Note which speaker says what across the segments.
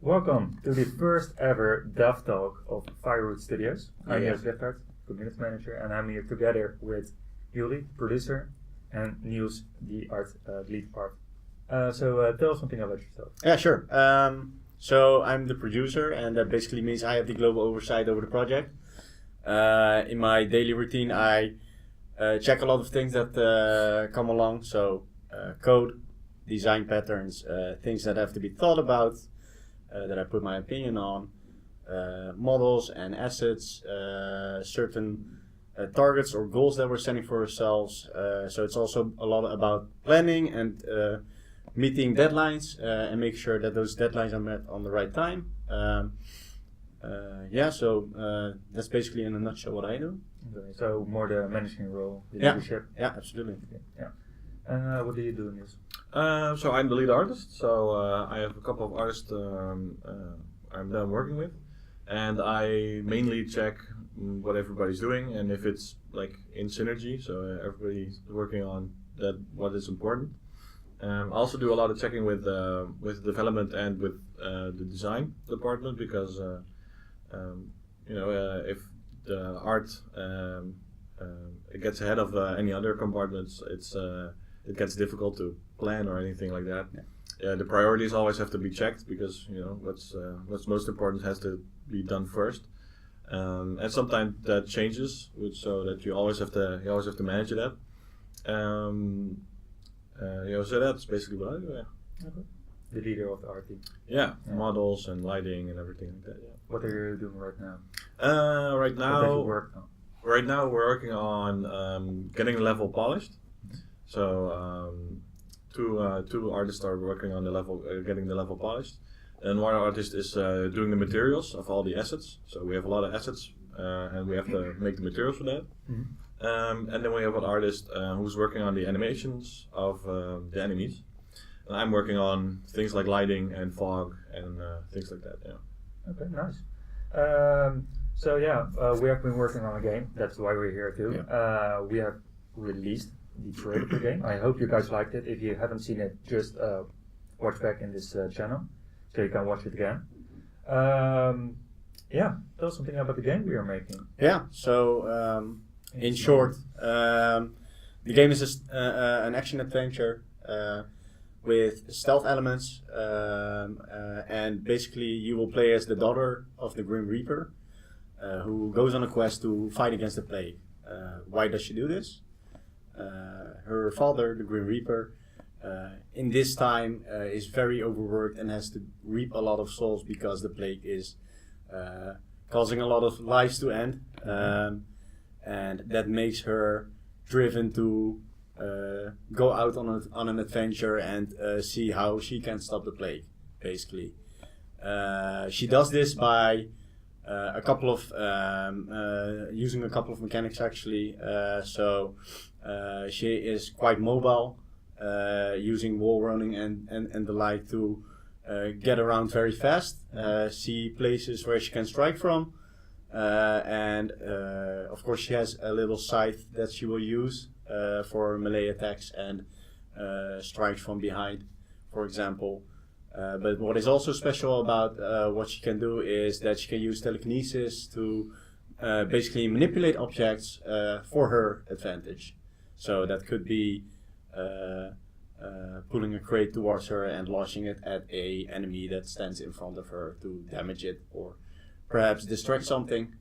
Speaker 1: Welcome to the first ever Dev Talk of Fireroot Studios. I'm Niels Lichtert, community manager, and I'm here together with Yuri, producer, and Niels, the lead art. So tell us something about yourself.
Speaker 2: Yeah, sure. So I'm the producer, and that basically means I have the global oversight over the project. In my daily routine, I check a lot of things that come along. So code, design patterns, things that have to be thought about, that I put my opinion on, models and assets, certain targets or goals that we're setting for ourselves. So it's also a lot about planning and meeting deadlines and make sure that those deadlines are met on the right time. So that's basically in a nutshell what I do.
Speaker 1: Okay, so more the managing role, the leadership.
Speaker 2: Yeah, absolutely.
Speaker 1: Okay, yeah. What do you do, Niels?
Speaker 3: So I'm the lead artist, so I have a couple of artists I'm done working with, and I mainly check what everybody's doing and if it's like in synergy, so everybody's working on that what is important. I also do a lot of checking with development and with the design department because if the art it gets ahead of any other compartments, it gets difficult to plan or anything like that. The priorities always have to be checked because what's most important has to be done first, and sometimes that changes, so that you always have to manage that. So that's basically what I do. Yeah.
Speaker 1: Okay. The leader of the art team.
Speaker 3: Yeah, models and lighting and everything like that. Yeah.
Speaker 1: What are you doing right now?
Speaker 3: Right now.
Speaker 1: What do you work on?
Speaker 3: Right now we're working on getting the level polished. So two artists are working on the level, getting the level polished, and one artist is doing the materials of all the assets. So we have a lot of assets, and we have to make the materials for that. Mm-hmm. And then we have an artist who's working on the animations of the enemies, and I'm working on things like lighting and fog and things like that. Yeah.
Speaker 1: Okay, nice. We have been working on a game. That's why we're here too. Yeah. We have released the trailer for the game. I hope you guys liked it. If you haven't seen it, just watch back in this channel so you can watch it again. Tell us something about the game we are making.
Speaker 2: Yeah, so in short, the game is an action adventure with stealth elements, and basically you will play as the daughter of the Grim Reaper, who goes on a quest to fight against the plague. Why does she do this? Her father, the Grim Reaper, in this time is very overworked and has to reap a lot of souls because the plague is causing a lot of lives to end, and that makes her driven to go out on an adventure and see how she can stop the plague. Basically, she does this by using a couple of mechanics actually. She is quite mobile, using wall running and the like to get around very fast, see places where she can strike from, and of course she has a little scythe that she will use for melee attacks and strikes from behind, for example. But what is also special about what she can do is that she can use telekinesis to basically manipulate objects for her advantage. So that could be pulling a crate towards her and launching it at a enemy that stands in front of her to damage it or perhaps distract something.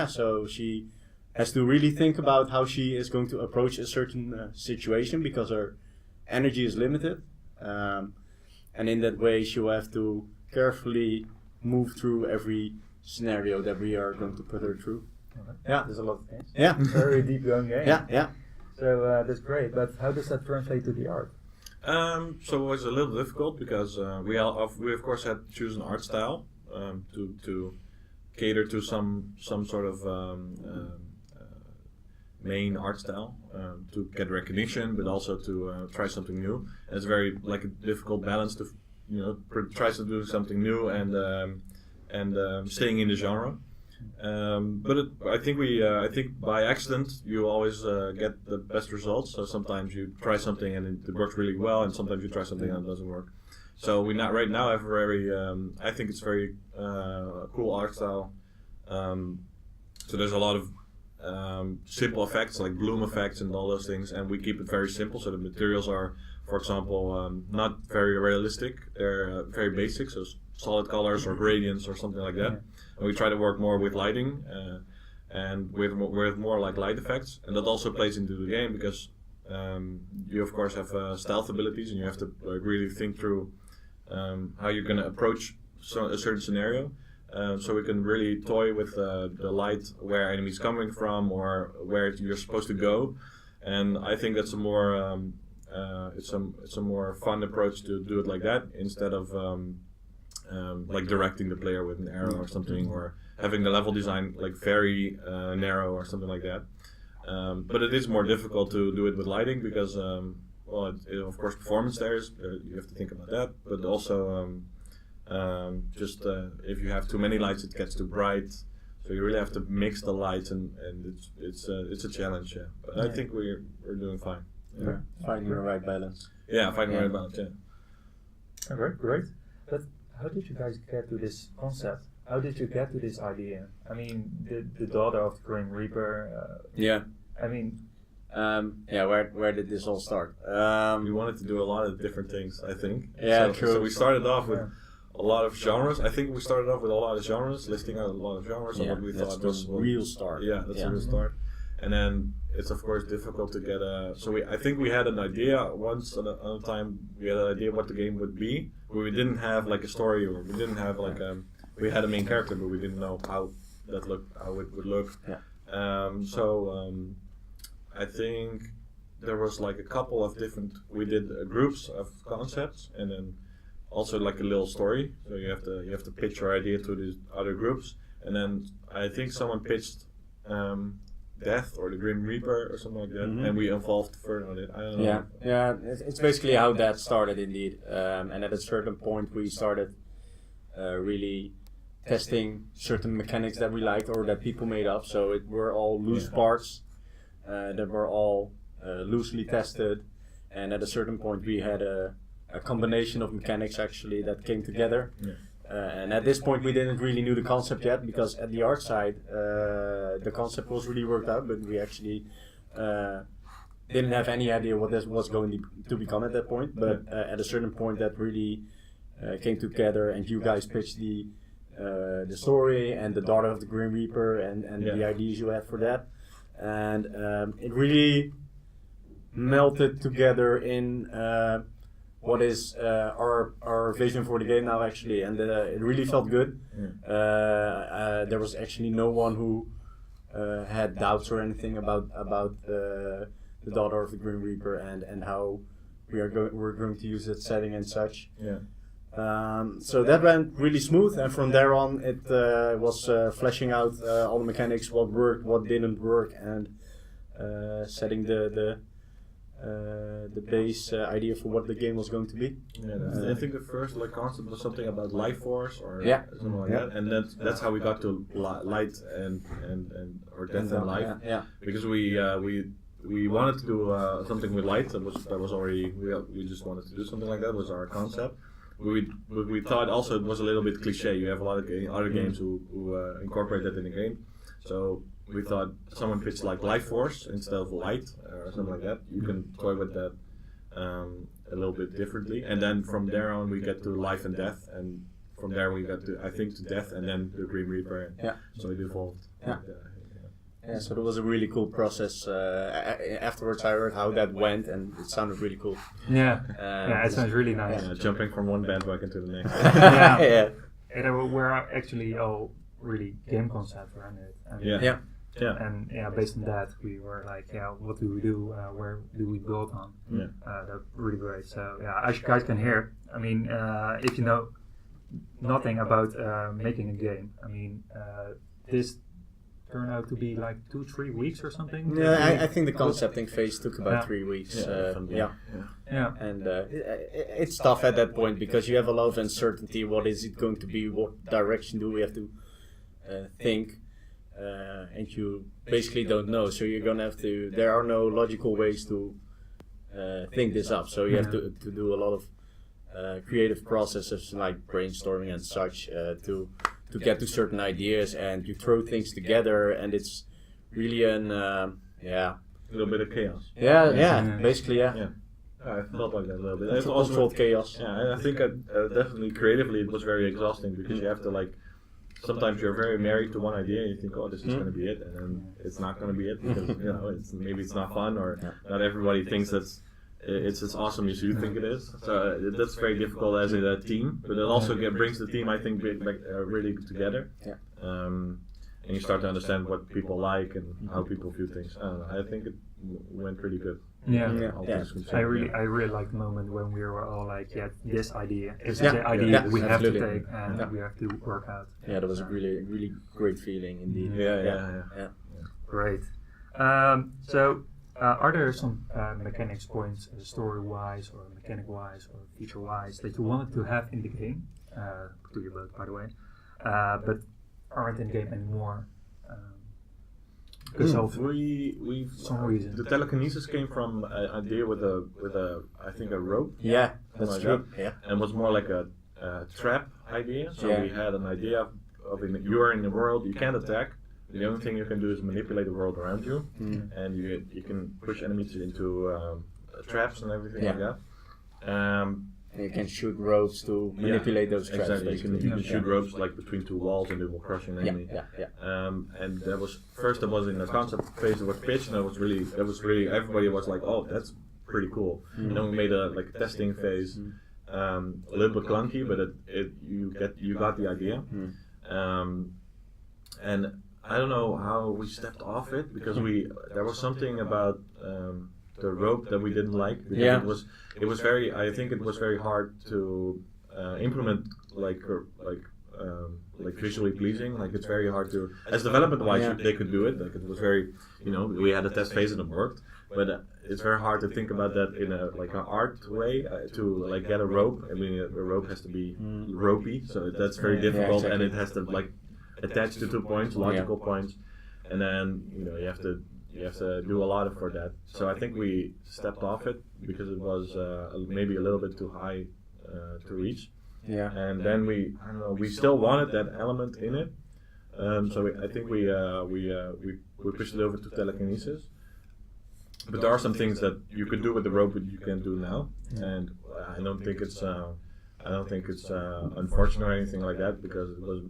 Speaker 2: So she has to really think about how she is going to approach a certain situation because her energy is limited. And in that way she will have to carefully move through every scenario that we are going to put her through.
Speaker 1: Okay.
Speaker 2: Yeah,
Speaker 1: there's a lot of things.
Speaker 2: Yeah,
Speaker 1: very deep going game.
Speaker 2: Yeah.
Speaker 1: So that's great, but how does that translate to the art?
Speaker 3: So it was a little difficult because we of course had to choose an art style to cater to some sort of main art style to get recognition, but also to try something new. And it's very like a difficult balance to try to do something new and staying in the genre. I think by accident you always get the best results. So sometimes you try something and it works really well, and sometimes you try something and it doesn't work. So we not right now have a very, I think it's very cool art style. So there's a lot of simple effects like bloom effects and all those things, and we keep it very simple. So the materials are, for example, not very realistic. They're very basic, so solid colors or gradients or something like that. Yeah. And we try to work more with lighting and with more like light effects, and that also plays into the game because you of course have stealth abilities, and you have to really think through how you're going to approach a certain scenario. So we can really toy with the light, where enemies coming from or where you're supposed to go, and I think that's a more it's a more fun approach to do it like that instead of like directing the player with an arrow or something, or having the level design like very narrow or something like that. But it is more difficult to do it with lighting because well, of course performance you have to think about that, but also if you have too many lights, it gets too bright. So you really have to mix the lights, and it's a challenge. Yeah, but I think we're doing fine.
Speaker 2: Yeah. Finding the right balance.
Speaker 3: Yeah, finding the right balance. Yeah.
Speaker 1: Okay, great. But how did you guys get to this concept? How did you get to this idea? I mean, the daughter of the Grim Reaper.
Speaker 2: Yeah.
Speaker 1: I mean.
Speaker 2: Where did this all start?
Speaker 3: We wanted to do a lot of different things, I think.
Speaker 2: Yeah,
Speaker 3: so,
Speaker 2: true.
Speaker 3: So we started off with a lot of genres. I think we started off with a lot of genres, listing out a lot of genres of what we thought was
Speaker 2: the real start.
Speaker 3: Yeah, that's the real start. And then it's of course difficult to get a. So I think we had an idea once on a time. We had an idea what the game would be, but we didn't have like a story, or we didn't have like we had a main character, but we didn't know how it would look.
Speaker 2: Yeah.
Speaker 3: I think there was like a couple of different. We did groups of concepts, and then also like a little story. So you have to pitch your idea to these other groups, and then I think someone pitched Death or the Grim Reaper or something like that, and we evolved further on it. I don't know.
Speaker 2: Yeah. It's basically how that started indeed, and at a certain point we started really testing certain mechanics that we liked or that people made up. So it were all loose parts that were all loosely tested, and at a certain point we had a combination of mechanics actually that came together. Yeah. And at this point we didn't really knew the concept yet, because at the art side the concept was really worked out, but we actually didn't have any idea what this was going to become at that point. But at a certain point that really came together, and you guys pitched the story and the daughter of the Grim Reaper and the ideas you had for that, and it really melted together in what is our vision for the game now actually, and it really felt good. There was actually no one who had doubts or anything about the daughter of the Grim Reaper and how we're going to use that setting and such. So that went really smooth, and from there on it was fleshing out all the mechanics, what worked, what didn't work, and setting the base idea for what the game was going to be.
Speaker 3: I think the first concept was something about life force or something like that, and that's how we got to light and or death and life. Because we wanted to do something with light. That was already we just wanted to do something like that. Was our concept. We thought also it was a little bit cliche. You have a lot of other games who incorporate that in the game. So we thought someone pitched like life force instead of light or something like that. You can toy with that a little bit differently, and then from there on we get to life and death, and from there we got to to death, and then the Grim Reaper. So it evolved.
Speaker 2: So it was a really cool process. Afterwards I heard how that went, and it sounded really cool.
Speaker 1: It sounds really nice.
Speaker 3: Jumping from one bandwagon to the next.
Speaker 1: And we're actually all really game concept around it. And based on that, we were like, what do we do? Where do we build on? That's really great. So as you guys can hear, I mean, if you know nothing about making a game, I mean, this turned out to be like 2-3 weeks or something.
Speaker 2: I think the concepting phase took about 3 weeks. And it's tough at that point because you have a lot of uncertainty. What is it going to be? What direction do we have to think? And you basically don't know, so you're gonna have to. There are no logical ways to think this up, so you have to do a lot of creative processes like brainstorming and such to get to certain ideas, and you throw things together, and it's really
Speaker 3: A little bit of chaos.
Speaker 2: Basically.
Speaker 3: Yeah. I felt like that a little bit.
Speaker 2: It's also controlled chaos.
Speaker 3: Yeah, and I think definitely creatively it was very exhausting because you have to sometimes you're very married to one idea and you think, oh, this is going to be it, and then it's not going to be it because maybe it's not fun or not everybody thinks it's as awesome as you think it is. So that's very difficult as a team, but it also brings the team, I think, really together.
Speaker 2: Yeah.
Speaker 3: And you start to understand what people like and how people view things. I don't know. I think it went pretty good.
Speaker 1: I really like the moment when we were all like, this idea is the idea we have to take and we have to work out.
Speaker 2: Yeah, that was a really great feeling indeed.
Speaker 3: Yeah.
Speaker 1: Great. So are there some mechanics points, story-wise or mechanic-wise or feature-wise, that you wanted to have in the game? To your both, by the way, but aren't in the game anymore. Because of some reason.
Speaker 3: The telekinesis came from an idea with a I think a rope.
Speaker 2: Yeah, that's true. Yeah,
Speaker 3: and was more like a trap idea. So we had an idea of you are in the world, you can't attack. The only thing you can do is manipulate the world around you, and you can push enemies into traps and everything like that.
Speaker 2: You can shoot ropes to manipulate those traps.
Speaker 3: Exactly, you can shoot ropes like between two walls and they will crush an enemy. And that was in the concept phase. It was pitched, and that was really everybody was like, oh, that's pretty cool. And then we made a testing phase, a little bit clunky, but you got the idea. And I don't know how we stepped off it because there was something about the rope that we didn't like. It was very. I think it was very hard to implement like visually pleasing. Like it's very hard to, as development wise, they could do it. Like it was very, we had a test phase and it worked. But it's very hard to think about that in an art way to get a rope. I mean, a rope has to be ropey, so that's very difficult, and it has to attach to 2 points, logical points, and then you have to do a lot for that. So I think we stepped off it because it was maybe a little bit too high to reach.
Speaker 2: Yeah.
Speaker 3: And then we still wanted that element in it. So I think we pushed it over to telekinesis. But there are some things that you could do with the rope that you can't do now, and I don't think it's unfortunate or anything like that because it was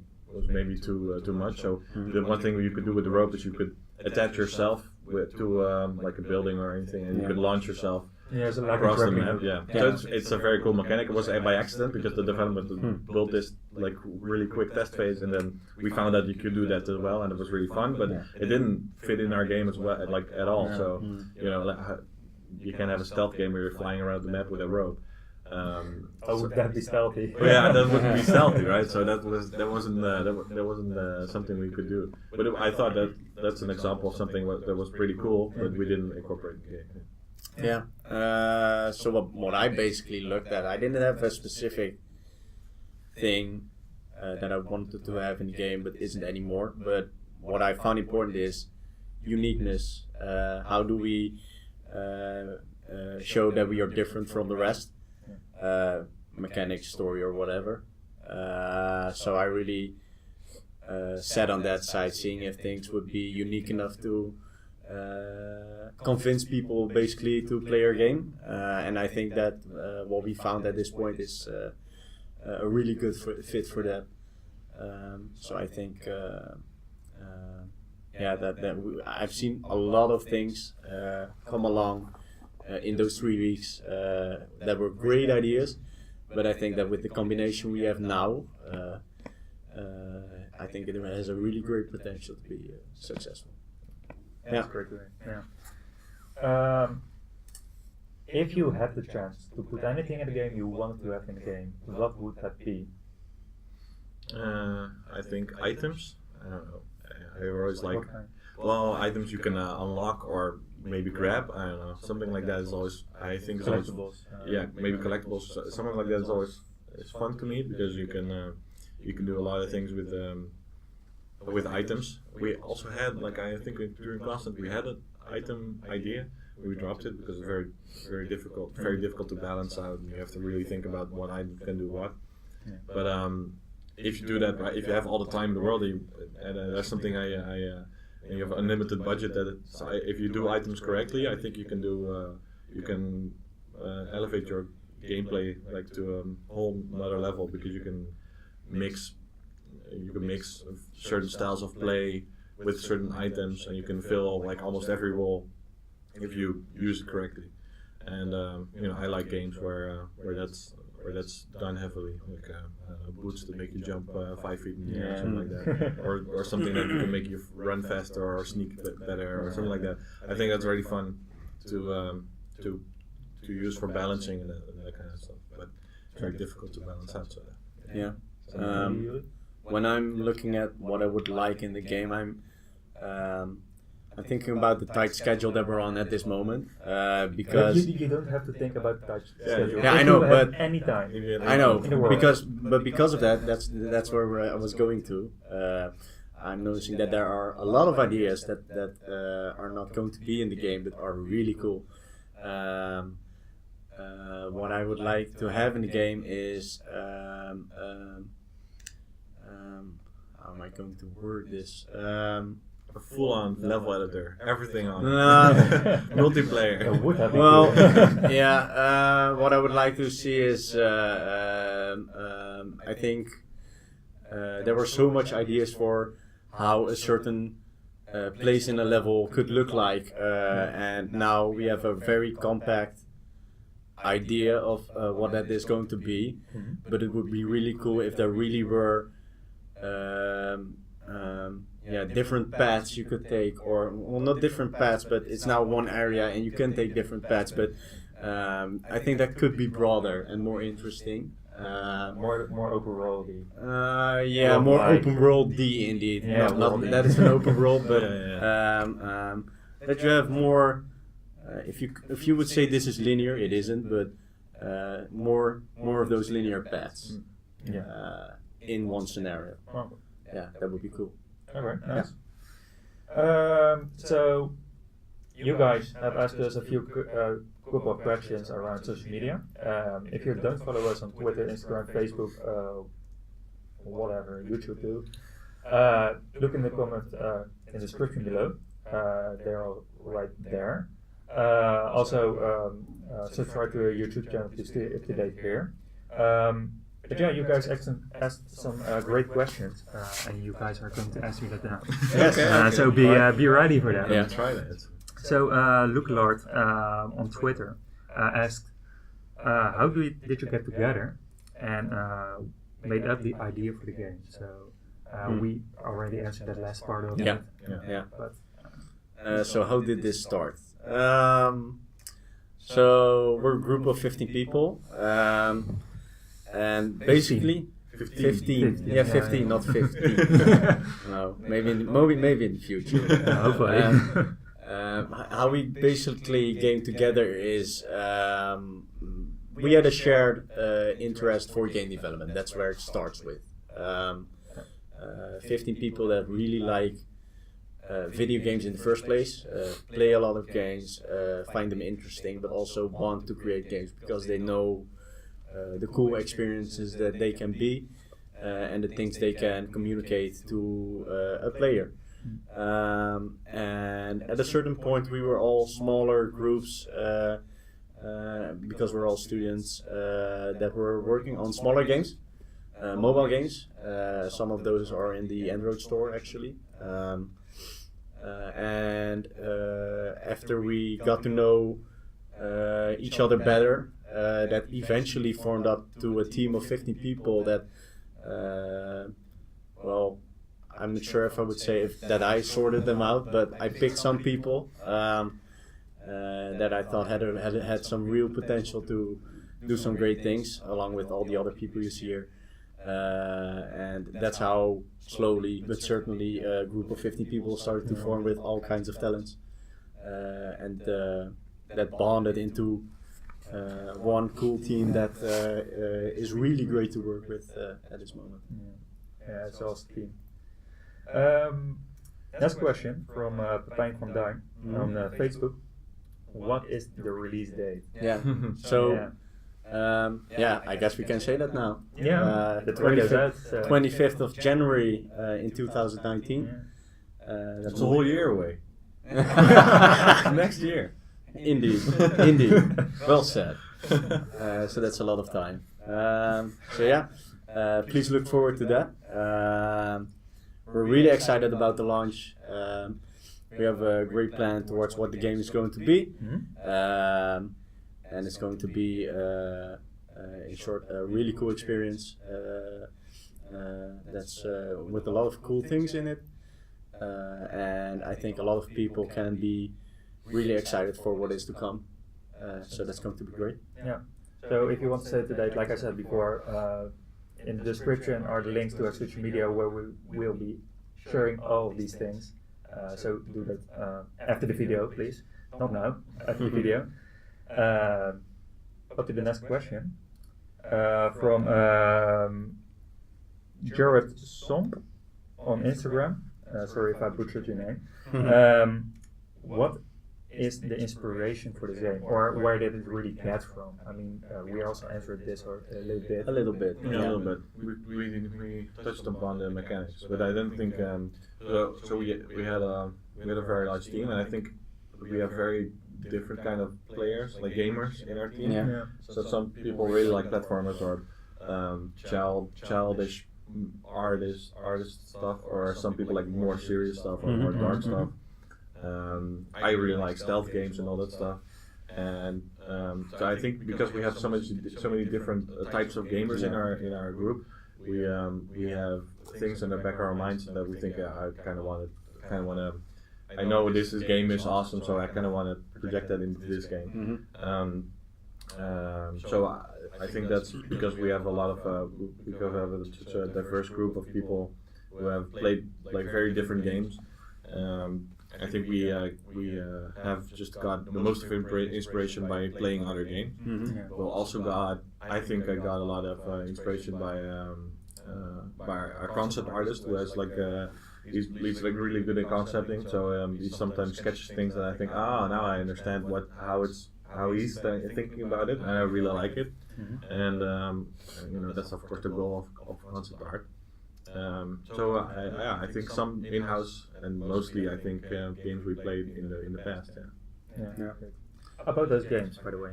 Speaker 3: maybe too much. So the one thing you could do with the rope is you could attach yourself to like a building or anything, and you could launch yourself across the map. So it's a very cool mechanic. It was by accident because the development built this really quick test phase, and then we found that you could do that as well, and it was really fun. But it didn't fit in our game as well, at all. So you can have a stealth game where you're flying around the map with a rope.
Speaker 1: Would that be stealthy?
Speaker 3: Yeah, that wouldn't be stealthy, right? So that wasn't something we could do. But I thought that's an example of something that was pretty cool, but we didn't incorporate in the game.
Speaker 2: Yeah. So what I basically looked at, I didn't have a specific thing that I wanted to have in the game, but isn't anymore. But what I found important is uniqueness. How do we show that we are different from the rest? Mechanics, story, or whatever. So I really sat on that side, seeing if things would be unique enough to convince people basically to play our game. And I think that what we found at this point is a really good fit for that. So I think I've seen a lot of things come along in those 3 weeks that were great ideas, but I think that with the combination we have now, I think it has a really great potential to be successful.
Speaker 1: That's great to hear. If you had the chance to put anything in the game you wanted to have in the game, what would that be?
Speaker 3: I think items. I don't know. I always like items you can unlock or maybe grab. I don't know. Something like that is always. I think
Speaker 1: collectibles.
Speaker 3: Maybe collectibles. Something like that is always fun to me because you can do a lot of things with items. We also had I think during class we had an item idea we dropped it because it's very difficult to balance out. And you have to really think about what item can do what.
Speaker 1: Yeah.
Speaker 3: But if you do that right, if you have all the time in the world, that's something and you have unlimited budget. If you do items correctly, I think you can elevate your gameplay like to a whole another level, because you can mix certain styles of play with certain items, and you can fill like almost every role if you use it correctly. And I like games where that's done heavily, like boots that make you jump 5 feet in the air, or something like that, or something that can make you run faster or sneak better, or something like that. I think that's really fun to use for balancing and that kind of stuff. But it's very difficult to balance out. So
Speaker 2: yeah. When I'm looking at what I would like in the game, I'm thinking about the tight schedule that we're on at this moment, because
Speaker 1: you don't have to think about the tight schedule.
Speaker 2: Yeah, I know, but
Speaker 1: any time.
Speaker 2: I know because of that, that's where I was going to. I'm noticing that there are a lot of ideas that are not going to be in the game that are really cool. What I would like to have in the game is how am I going to word this?
Speaker 3: a full-on level editor, everything on multiplayer.
Speaker 2: Well, yeah. What I would like to see is, I think there were so much ideas for how a certain place in a level could look like, and now we have a very compact idea of what that is going to be. But it would be really cool if there really were different paths you could take, or well, not different paths, but it's now one area and you can take different paths. But I think that could be broader and more interesting.
Speaker 1: More open worldy.
Speaker 2: More open worldy indeed.
Speaker 1: Yeah,
Speaker 2: not that it's an open world, but that you have more. If you would say this is linear, it isn't, but more of those linear paths. In one scenario. Yeah, that would be cool.
Speaker 1: Alright, nice. So, you guys have asked us a few couple of questions around social media. If you don't follow us on Twitter, Instagram, Facebook, whatever, YouTube too, look in the comment in the description below. They're all right there. Also, subscribe to our YouTube channel to stay up to date here. But yeah, you guys asked some great questions, and you guys are going to answer that now.
Speaker 2: Yes.
Speaker 1: So be ready for that.
Speaker 2: Yeah.
Speaker 3: Try that.
Speaker 1: So Luke Lord on Twitter asked, how did you get together and made up the idea for the game? So we already answered that last part of it.
Speaker 2: Yeah.
Speaker 1: But,
Speaker 2: So how did this start? So we're a group of 15 people. And basically, 15. Yeah, 15, not 15. No, maybe in the future.
Speaker 1: Hopefully.
Speaker 2: How we basically came together is we had a shared interest for game development. That's where it starts with. 15 people that really like video games in the first place, play a lot of games, find them interesting, but also want to create games because they know the cool experiences that they can be and the things they can communicate to a player. And at a certain point we were all smaller groups because we're all students that were working on smaller games, mobile games. Some of those are in the Android store actually. And after we got to know each other better, that eventually formed up to a team of 15 people that, I'm not sure if I would say that I sorted them out, but I picked some people that I thought had some real potential to do some great things, along with all the other people you see here. And that's how slowly but certainly a group of 15 people started to form with all kinds of talents. And that bonded into one cool team that is really great to work with at this moment.
Speaker 1: Yeah, it's an awesome team. Next question from Pepijn van Duin on Facebook. what is the release date?
Speaker 2: Yeah. So, I guess we can say that now.
Speaker 1: Yeah, the
Speaker 2: 25th of January in 2019.
Speaker 3: That's a whole year away. Next year.
Speaker 2: Indeed. Well said. So that's a lot of time. Please look forward to that. We're really excited about the launch. We have a great plan towards what the game is going to be. And it's going to be, in short, a really cool experience. That's with a lot of cool things in it. And I think a lot of people can be really excited for what is to come. So that's going to be great.
Speaker 1: Yeah. So if you want to save the date, like I said before, in the description are the links to our social media where we will be sharing all of these things. So do that after the video, please. Not now, after the video. Up to the next question. From Jared Somp on Instagram. Sorry if I butchered your name. What is the inspiration for this game, or where did it really get from? I mean, we also answered this a little bit.
Speaker 3: Yeah, a little bit. We touched upon the mechanics, but I don't think. So we had a very large team, and I think we have very different kind of players, like gamers, in our team.
Speaker 2: Yeah.
Speaker 3: So some people really like platformers or childish artist stuff, or some people like more serious stuff or more dark stuff. I really like stealth games and all that stuff, and so I think because we have so many different types of gamers in our group, we have things in the back of our minds that we think I kind of want to. I know this game is awesome, so I kind of want to project that into this game. So I think that's because we have a lot of such a diverse group of people who have played like very different games. I think we have just got the most of inspiration by playing other games. Well, also I think I got a lot of inspiration by our concept artist who has like he's like really good at concepting. So he sometimes sketches things that I think, now I understand how he's thinking about it, and I really like it. And that's of course the goal of concept art. I think some in-house and mostly I think games we played in the past.
Speaker 1: Yeah. About those games, by the way,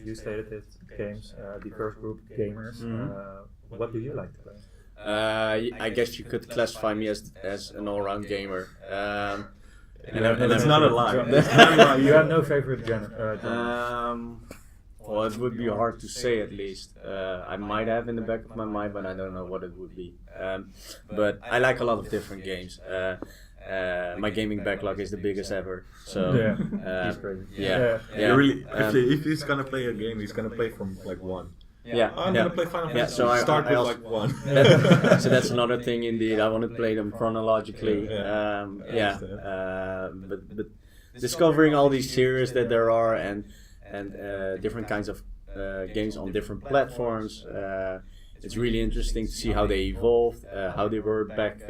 Speaker 1: you stated it, games, the first group gamers. What do you like to play?
Speaker 2: I guess you could classify me as an all-round gamer.
Speaker 3: That's not a lie.
Speaker 1: You have no favorite genre?
Speaker 2: Well, it would be hard to say at least. I might have in the back of my mind, but I don't know what it would be. But I like a lot of different games. My gaming backlog is the biggest ever. So
Speaker 1: he's crazy.
Speaker 3: Really, if he's gonna play a game, he's gonna play from like one. I'm gonna play Final Fantasy.
Speaker 2: So I
Speaker 3: start with
Speaker 2: also,
Speaker 3: like one.
Speaker 2: So that's another thing indeed. I want to play them chronologically. But discovering all these series that there are and different kinds of games on different platforms. It's really interesting to see how they evolved, how they were back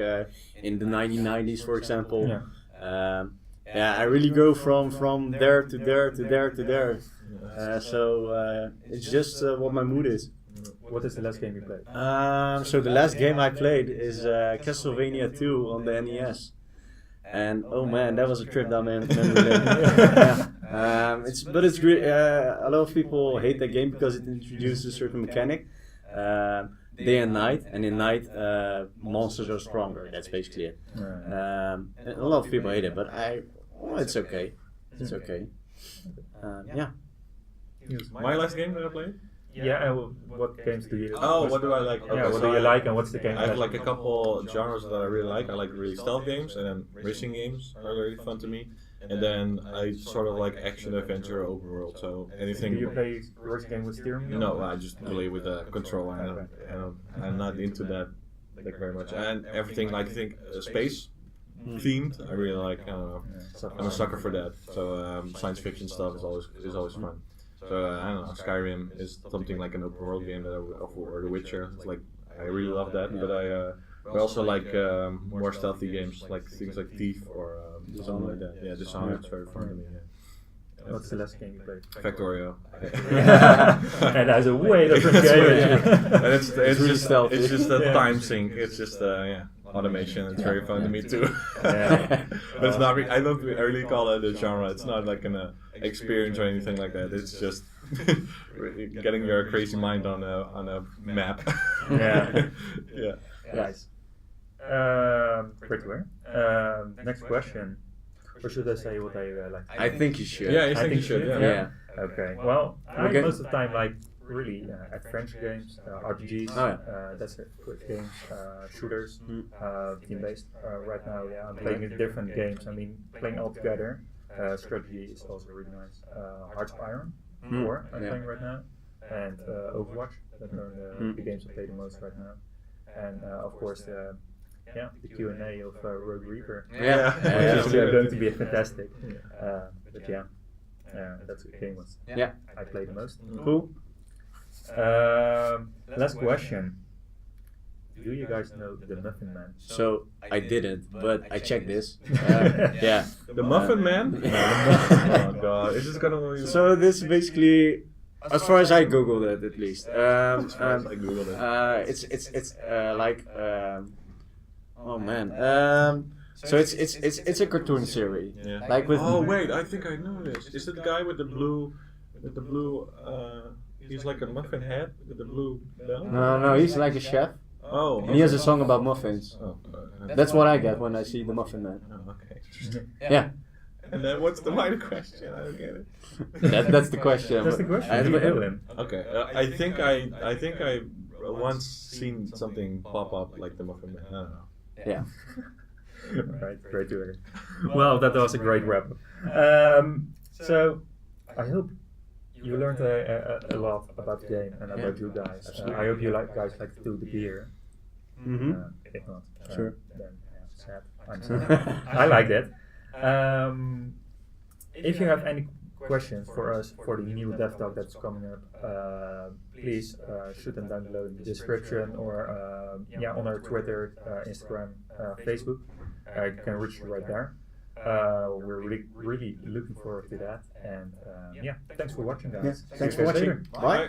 Speaker 2: in the 1990s, for example. I really go from there to there to there to there. So it's just what my mood is.
Speaker 1: What is the last game you played?
Speaker 2: So the last game I played is Castlevania 2 on the NES. And oh man, that was a trip down memory lane. It's great. A lot of people hate that game because it introduces a certain mechanic, day and night. And in night, monsters are stronger. That's basically it. A lot of people hate it, but it's okay. It's okay.
Speaker 3: My last game that I played?
Speaker 1: What games do you?
Speaker 3: What do I like? Okay,
Speaker 1: what do you like, and what's the game?
Speaker 3: I have like a couple genres that I really like. I like really stealth games, and then racing games are really fun to me. And then I sort of like action adventure overworld. So anything.
Speaker 1: Do you play racing game with steering wheel?
Speaker 3: No, I just play with a controller. I'm not into that like very much. And everything like I think space themed, I really like. I don't know. I'm a sucker for that. So science fiction stuff is always fun. So I don't know. Skyrim is something like an open world game or The Witcher. It's like I really love that. But I also like more stealthy games, like things like Thief or something like that. Dishonored is very fun to me.
Speaker 1: What's the last game you played?
Speaker 3: Factorio.
Speaker 1: And that's a way different game.
Speaker 3: And it's
Speaker 2: really
Speaker 3: just
Speaker 2: stealthy.
Speaker 3: it's just a
Speaker 1: Yeah.
Speaker 3: time sync. It's just automation. It's very fun to me too.
Speaker 1: Yeah.
Speaker 3: But it's not. I don't really call it a genre. It's not like an experience or anything like that. It's just getting your crazy mind on a map.
Speaker 1: Yeah.
Speaker 3: Yeah.
Speaker 1: Nice. Great to hear. Next question. Or should I say what I like?
Speaker 2: I think you should.
Speaker 3: Yeah, I think you should. Yeah.
Speaker 2: Yeah.
Speaker 1: Okay. Well, I
Speaker 2: Okay.
Speaker 1: most of the time like really adventure games, RPGs.
Speaker 2: Oh, yeah.
Speaker 1: That's it. Quick games, shooters,
Speaker 2: Mm.
Speaker 1: team-based. Right now, yeah, I'm playing different games. I mean, playing all together. Strategy is also really nice. Hearts of Iron 4 I'm
Speaker 2: Yeah.
Speaker 1: playing right now, and Overwatch. That are the games I play the most right now. And of course, the Q&A of Rogue Reaper.
Speaker 2: Yeah.
Speaker 1: Which is
Speaker 3: Yeah.
Speaker 1: going to be fantastic. But yeah, that's the game was
Speaker 2: Yeah.
Speaker 1: I play the most.
Speaker 2: Cool.
Speaker 1: Last question. Do you guys know the Muffin Man?
Speaker 2: So I didn't, but I checked this. Yeah.
Speaker 3: The Muffin Man. Oh god, is this gonna?
Speaker 2: So this is basically, as far as I googled it at least.
Speaker 3: I googled it.
Speaker 2: It's like oh man. So it's a cartoon series.
Speaker 3: Yeah.
Speaker 2: Like with
Speaker 3: Oh wait, I think I know this. Is it the guy with the blue? He's like a muffin head with the blue belt.
Speaker 2: No, he's like a chef.
Speaker 3: Oh.
Speaker 2: And he has a song about muffins.
Speaker 3: Oh,
Speaker 2: That's what I get when I see the Muffin Man.
Speaker 3: oh, okay.
Speaker 2: Yeah,
Speaker 3: And then what's the wider question? I don't get it.
Speaker 2: that's the question.
Speaker 1: That's the question.
Speaker 2: I-
Speaker 1: Do you know him?
Speaker 3: Okay, I think I once seen something pop up like the Muffin Man. I don't know.
Speaker 2: Yeah.
Speaker 1: Right, great to hear. Well, that was a great wrap. So, I hope you learned a lot about the game and about you guys. I hope you guys like to do the beer.
Speaker 2: Mm-hmm.
Speaker 1: If not,
Speaker 2: Sure.
Speaker 1: then sad. I'm sad. I like that. If you have any questions for us for the new Dev Talk that's coming up, please shoot them down below in the description or on our Twitter, Instagram, Facebook. You can reach you right there. We're really looking forward to that. And thanks for watching, guys.
Speaker 2: Yeah. Thanks
Speaker 1: See you
Speaker 2: for
Speaker 1: guys
Speaker 2: watching.
Speaker 1: later.
Speaker 2: Bye.
Speaker 3: Bye.